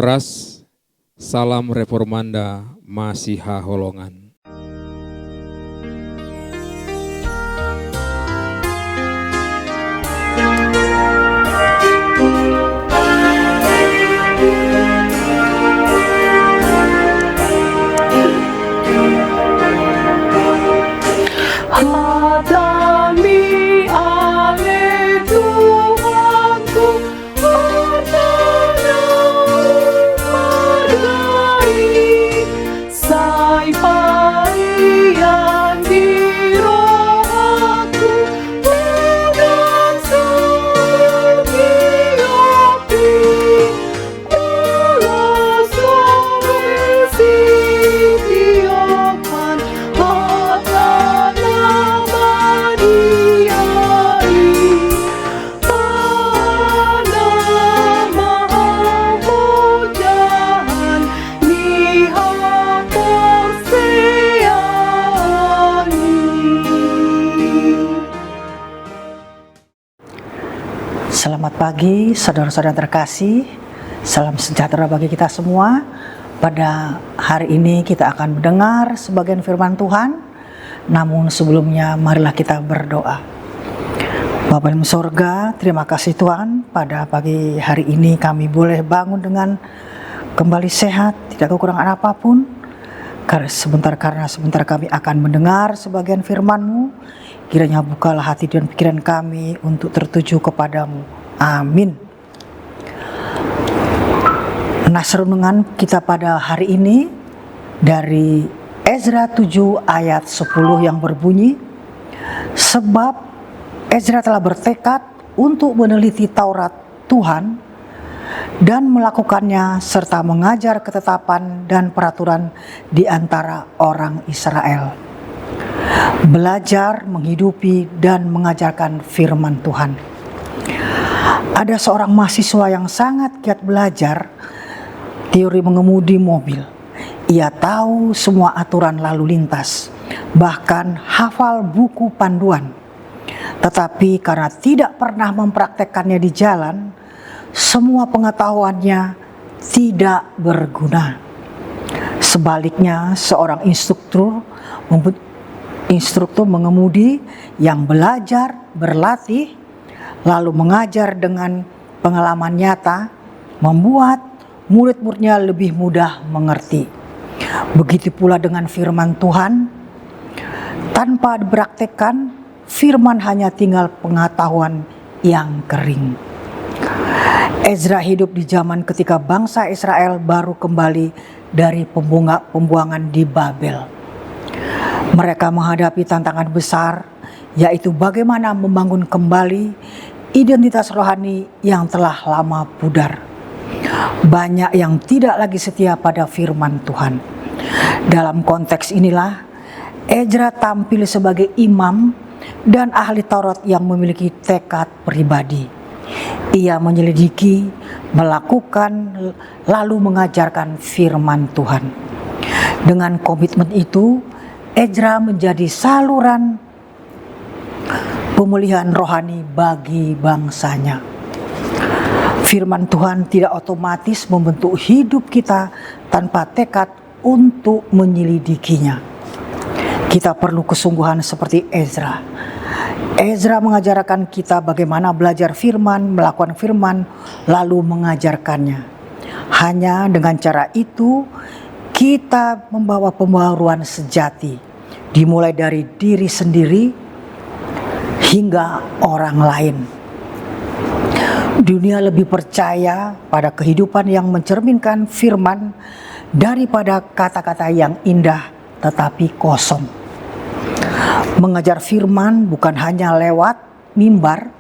Horas, salam reformanda Masiha Holongan. Hadami ale Tuhanku, hartanya hargai, sai parian di rohaku, bukan setiapi, Allah soresi tiapan, Selamat pagi saudara-saudara terkasih, salam sejahtera bagi kita semua. Pada hari ini kita akan mendengar sebagian firman Tuhan, namun sebelumnya marilah kita berdoa. Bapa dalam sorga, terima kasih Tuhan, pada pagi hari ini kami boleh bangun dengan kembali sehat, tidak kekurangan apapun. Karena sebentar kami akan mendengar sebagian firman-Mu. Kiranya bukalah hati dan pikiran kami untuk tertuju kepadamu. Amin. Nas renungan kita pada hari ini dari Ezra 7 ayat 10 yang berbunyi, sebab Ezra telah bertekad untuk meneliti Taurat Tuhan dan melakukannya serta mengajar ketetapan dan peraturan di antara orang Israel. Belajar, menghidupi, dan mengajarkan firman Tuhan. Ada seorang mahasiswa yang sangat giat belajar teori mengemudi mobil. Ia tahu semua aturan lalu lintas, bahkan hafal buku panduan. Tetapi karena tidak pernah mempraktekkannya di jalan, semua pengetahuannya tidak berguna. Sebaliknya, seorang instruktur mengemudi yang belajar, berlatih, lalu mengajar dengan pengalaman nyata, membuat murid-muridnya lebih mudah mengerti. Begitu pula dengan firman Tuhan, tanpa dipraktekkan, firman hanya tinggal pengetahuan yang kering. Ezra hidup di zaman ketika bangsa Israel baru kembali dari pembuangan di Babel. Mereka menghadapi tantangan besar, yaitu bagaimana membangun kembali identitas rohani yang telah lama pudar. Banyak yang tidak lagi setia pada firman Tuhan. Dalam konteks inilah, Ezra tampil sebagai imam dan ahli Taurat yang memiliki tekad pribadi. Ia menyelidiki, melakukan, lalu mengajarkan firman Tuhan. Dengan komitmen itu, Ezra menjadi saluran pemulihan rohani bagi bangsanya. Firman Tuhan tidak otomatis membentuk hidup kita tanpa tekad untuk menyelidikinya. Kita perlu kesungguhan seperti Ezra. Ezra mengajarkan kita bagaimana belajar firman, melakukan firman, lalu mengajarkannya. Hanya dengan cara itu, kita membawa pembaharuan sejati, dimulai dari diri sendiri hingga orang lain. Dunia lebih percaya pada kehidupan yang mencerminkan firman daripada kata-kata yang indah tetapi kosong. Mengajar firman bukan hanya lewat mimbar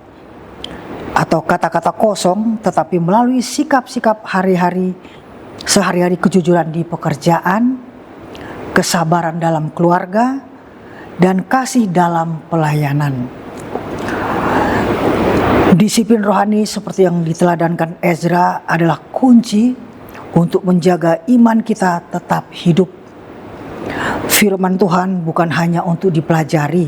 atau kata-kata kosong, tetapi melalui sikap-sikap sehari-hari, kejujuran di pekerjaan, kesabaran dalam keluarga, dan kasih dalam pelayanan. Disiplin rohani seperti yang diteladankan Ezra adalah kunci untuk menjaga iman kita tetap hidup. Firman Tuhan bukan hanya untuk dipelajari,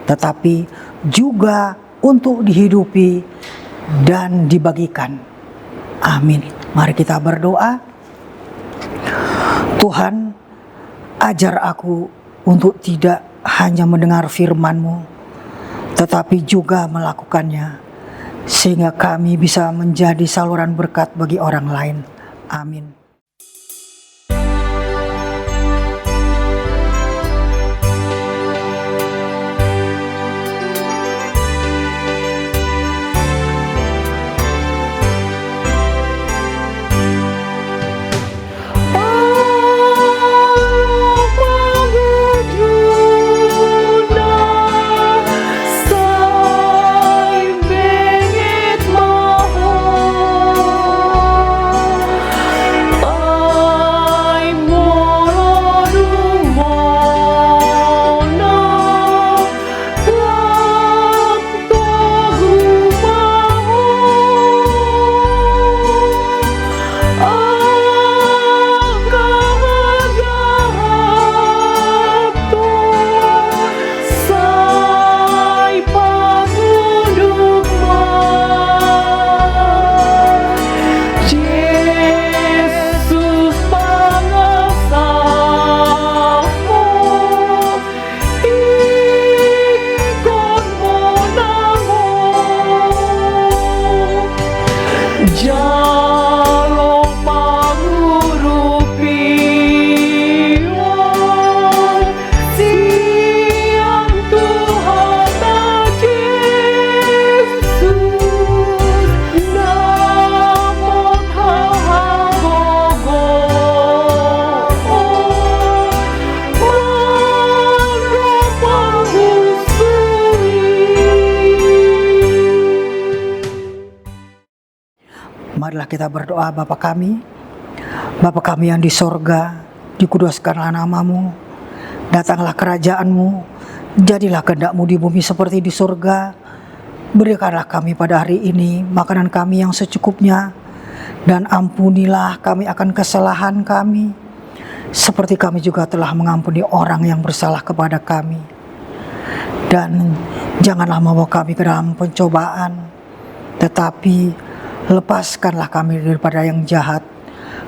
tetapi juga untuk dihidupi dan dibagikan. Amin. Mari kita berdoa. Tuhan, ajar aku untuk tidak hanya mendengar firman-Mu, tetapi juga melakukannya, sehingga kami bisa menjadi saluran berkat bagi orang lain. Amin. Marilah kita berdoa. Bapa kami yang di sorga, dikuduskanlah nama-Mu, datanglah kerajaan-Mu, jadilah kehendak-Mu di bumi seperti di sorga. Berikanlah kami pada hari ini makanan kami yang secukupnya, dan ampunilah kami akan kesalahan kami, seperti kami juga telah mengampuni orang yang bersalah kepada kami. Dan janganlah membawa kami ke dalam pencobaan, tetapi lepaskanlah kami daripada yang jahat,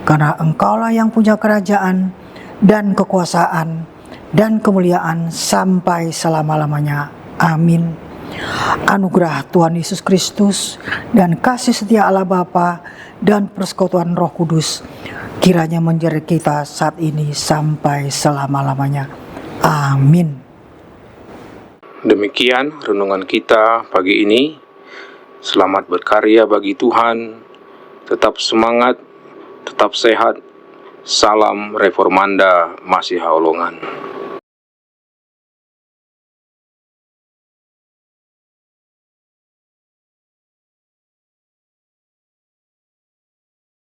karena Engkaulah yang punya kerajaan dan kekuasaan dan kemuliaan sampai selama-lamanya. Amin. Anugerah Tuhan Yesus Kristus dan kasih setia Allah Bapa dan persekutuan Roh Kudus kiranya menjadi kita saat ini sampai selama-lamanya. Amin. Demikian renungan kita pagi ini. Selamat berkarya bagi Tuhan, tetap semangat, tetap sehat. Salam Reformanda Masiha Holongan.